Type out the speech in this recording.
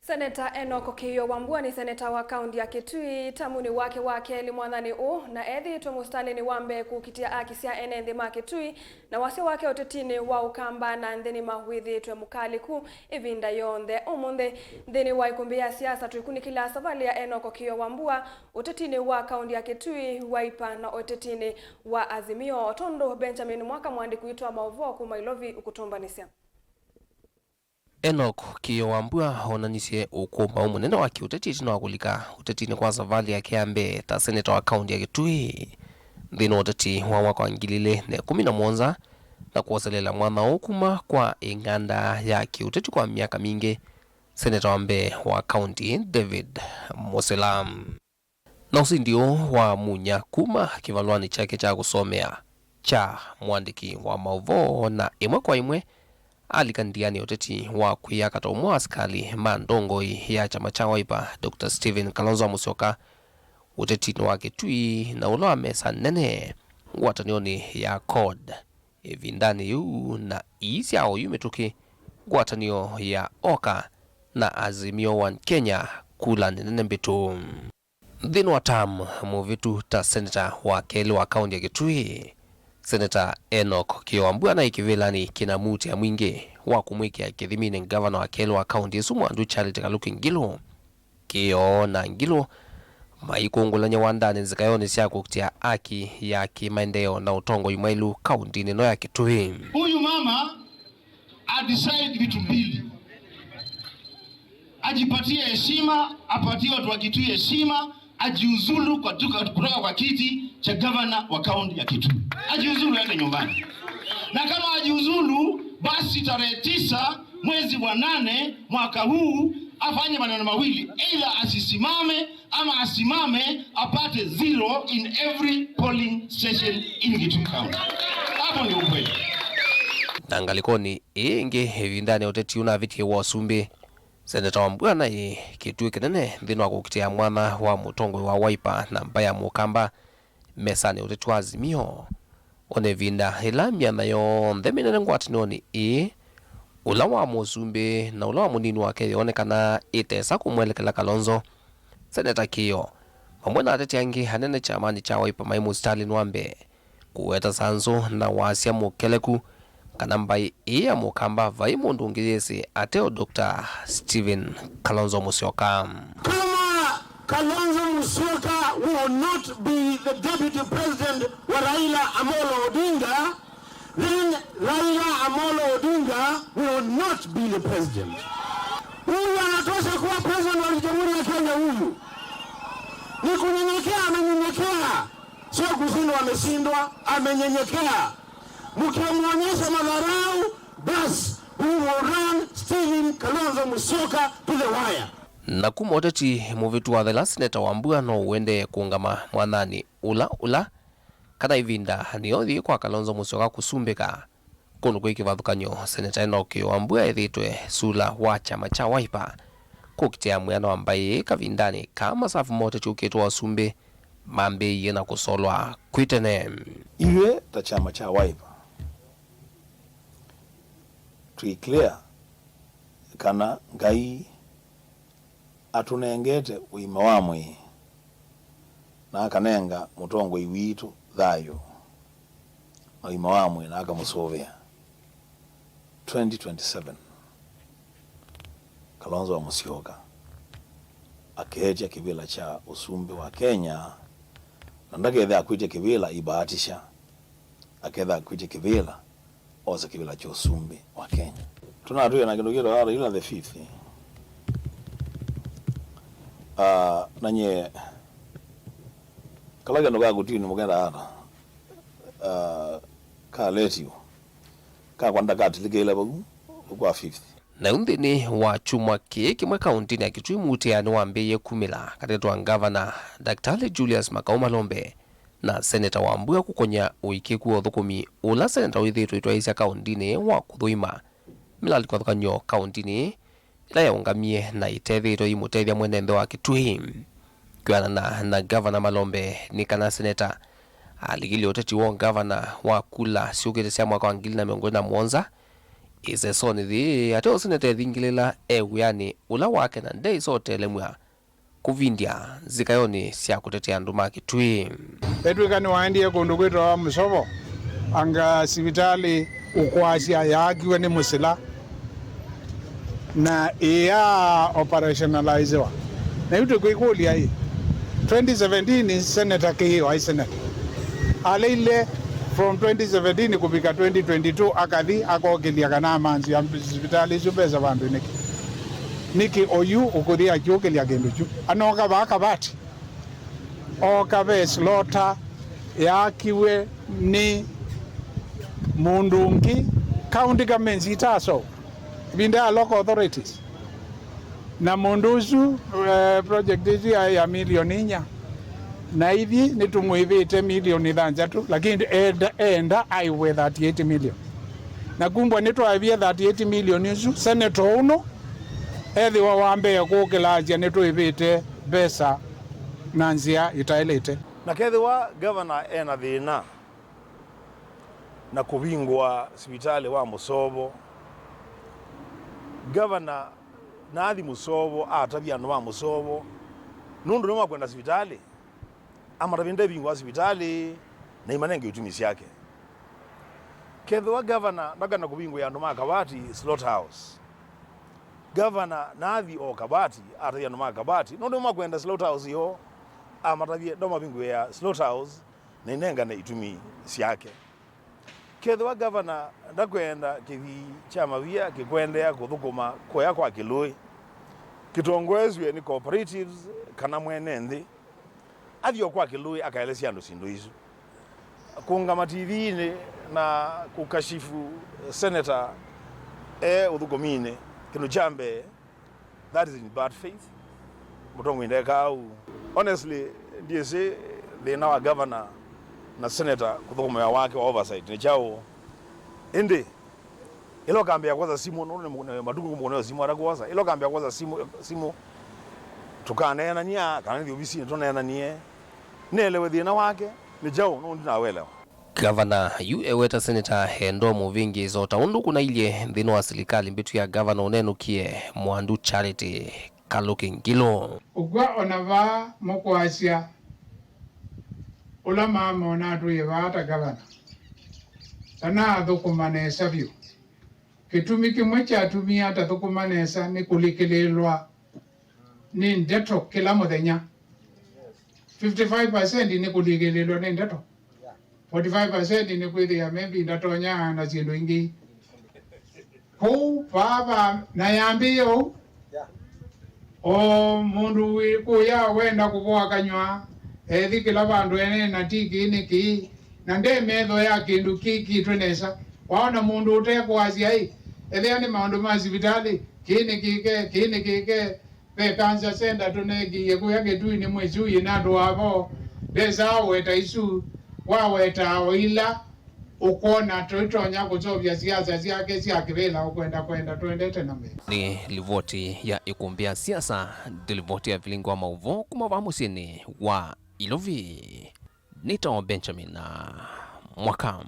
Seneta Enock Kiio Wambua ni seneta wa kaunti ya Kitui. Tamuni wake wa keeli mwathani na ethiitwe mustalini wambee kuukitia akisya enenthi ma Kitui na wasya wake utetini wa ukamba na nima withiitwe mukaliku ivinda yonthe. Umunthe nthini wa Ikumbi ya Siasa twikunikila savali ya Enock Kiio Wambua utetini wa kaunti ya Kitui waipa na utetini wa Azimio. Tondo Benjamin mwaka mwandiki witwa mauvo kuma ilovi ukutumbanisya. Enoch Kiio Wambua onanisie ukumba umunene wa kiutetini na wakulika utetini kwa savali ya kiambe ta seneta wa kaunti ya Kitui nthini uteti wa mwaka wa 2017 na kuoselela mwana ukuma kwa inganda ya kiuteti kwa miaka mingi seneta wambee wa kaunti David Moselam na usindio wa munya kuma kivalwani chake cha kusomea cha mwandiki wa mauvo na imwe kwa imwe alikandiani uteti wa kuyakata umwa askali mandongoi ya chama cha Wiper Dr. Stephen Kalonzo Musyoka uteti wa Kitui na uloa mesa nene watanioni ya code ivindani yu na isi yao yumetuki watanio ya Oka na Azimio wa Kenya kula nene mbitu dhinu watam muvitu ta seneta wa keeli wa kaunti ya Kitui Seneta Enock Kiio Wambua na ikivilani kina muti ya mwingi wa kumwikia kithimini gavana wa keeli wa kaunti Sumwandu Charity Kaluki Ngilu Kiio na Ngilu maikungulanya wandani zikayoni siya kukitia aki ya kimaendeo na utongo yumailu kaunti nino ya Kitui. Huyu mama adecide vitu mbili, ajipatie heshima, apatie watu wa Kitui heshima, ajiuzulu kutoka kwa kiti cha gavana wa kaunti ya Kitui. Ajiuzulu aende nyumbani. Na kama ajiuzulu basi tarehe 9 mwezi wa 8 mwaka huu afanye maneno mawili, either asisimame ama asimame apate 0 in every polling station in Kitui County. Hapo ndio ukweli. Nangalikoni ingi hivindani uteti una viti wa sumbi Seneta Wambua na Kitui kinene nthini wa kuukitia mwana wa mutongwe wa Wiper na mbaya mukamba mesani uteti wa Azimio one vinda ilamia na yonthe minene ngwatinoni ula wa musumbi na ula wa munini wake yonekana itesa kumwelekela Kalonzo. Seneta Kiio pamwe na ateti angi hanene chamani cha Wiper mai mustalini wambee kuweta sanzo na wasya mukaliku kanambai ya mukamba vai mundu ungiyesi ateo Dr. Stephen Kalonzo Musyoka. Kama Kalonzo Musyoka will not be the deputy president wa Raila Amolo Odinga, then Raila Amolo Odinga will not be the president. Huyu anatosha kuwa president wa Jamhuri ya Kenya. Huyu ni kunyenyekea, amenyenyekea, sio kushindwa ameshindwa, amenyenyekea. Mkimuonyesha madharau, basi we will run Stephen Kalonzo Musyoka to the wire. Na kumoteti muvitu wa thela Seneta Wambua no uende kuungama mwanani ula kana ivinda ni othi kwa Kalonzo Musyoka kusumbika kunu kwikivathukanyo Seneta Enock Kiio Wambua ethiitwe sula wa chama cha Wiper kukitia mwana wambai kavindani kama safu moteti ukitwa wasumbi mambe yena kusolwa kwitene iwe ta chama cha Wiper clear kana ngai atunengete uima wamwe na akanenga mutongo iwitu thayo uima wamwe na akamusovea 2027 Kalonzo wa Musyoka akeja kivila cha usumbi wa Kenya na ndakethe akwite kivila ibahatisha aketha akwite kivila oza kivila cha usumbi wa Kenya. Tunatuya na kindogero ara ila the 5th. Nanye kalaga noga gutini mugenda ara ka letio ka kwanda katilikela bagu kwa 5th. Na unthini wa chuma kiki mwe kaunti ya Kitui mutiani wambee kumila katetwa gavana Dr. Julius Makaumalombe na Seneta Wambua kukonya uikiku Uthukumi ula seneta withiitwe twaisya kaundini wa kuthuima milali kwathukanyo kaundini ila yaungamie na itethitwe imutethya mwenendo wa Kitui kwana na gavana Malombe ni kana seneta aligili uteti wa gavana wa kula siukite sia mwaka wa 2017 isesoni thi ate Seneta ethingilila yani ula wake na ndei sote lemwa kuvindya zikayoni sya kutetea andu ma Kitui. Etwikani waendie kundu kwitwa Musovo anga sivitali ukwasya yaakiwe ni musila na iya operationalizewa na yutu kwikulia hii 2017 Seneta Kiio aiseneta aleile from 2017 kupika 2022 akathi akokilia kana manzi ya sivitali subeza bandu niki oyu ukuthia kiukilia kindu chu anoka bakabati okabe slota yakiwe ni mundungi county governments itaso binda local authorities na munduzu project hizi ya milioni inya na hivi nitumuivite milioni 3 lakini enda aiwe 38 million na kumbwa nitwaivie 38 million isu senator uno ethi wa wambee kuukilazya nitwivite besa na nzia itailite na kethiwa governor ena thina na kuvingwa sivitali wa Musovo governor nathi Musovo atavia andu wa Musovo nundu noma kwenda sivitali amatavinda vingwa sivitali na imanenge utumi syake kethiwa governor ndagana kuvingwa andu ma Kabati slaughterhouse governor nathi o Kabati atavia andu ma Kabati nundu noma kwenda slaughterhouse yo amatavia ndoma vingwa ya slaughterhouse na inenga na itumi syake kethiwa governor ndakwenda kithi cha mavia kikwendea kuthukuma koya kwa Kilui kitongwezwe ni cooperatives kana mwene nthi athio kwa Kilui akaelesya andu sindu isu kungama TV-ini na kukashifu senator Uthukumine kinu chambe that is in bad faith mutongwindeka au honestly ndiye thina wa governor na senator kuthukuma wake wa oversight ni chao indi ilo kambia kwanza simu none maduku mkono simu arakuosa ilo kambia kwanza simu tukanena nia kana ndio ofisi tonena nie nelewe thina wake ni chao no ndinawelewa Gavana eweta Seneta Enock muvingi zota undu kuna ile thino wa serikali mbitu ya Gavana unenukie mwandu charity kalukingilo ugwa onava mokwasya ula mama onatu yevata gavana sana thukumanesa vyu kitumi kimwe kyatumia ata thukumanesa ni kulikililwa ni ndeto kila muthenya 55% ni kulikililwa ni ndeto 45% ni kwithia maybe ndatonya na sindu ingi kou baba na yambio o mundu wikuya wenda kuvoa kanywa ethi kila bandu ene na tiki niki na nde metho ya kindu kiki twenesa waona mundu utekwasya hii ethi ni maundu ma sivitali kini kike pe cancer center tunegi yekuya Kitui ni mwezi uyi nadu wavo besa weta isu waweta oila ukona tuitonya kuzovya siasa syake syakivila ukwenda tuendete na mbele ni livoti ya Ikumbi ya siasa dilivoti ya vilingwa mauvo kumavamusini wa Ilovi nito Benjamin Mwakam.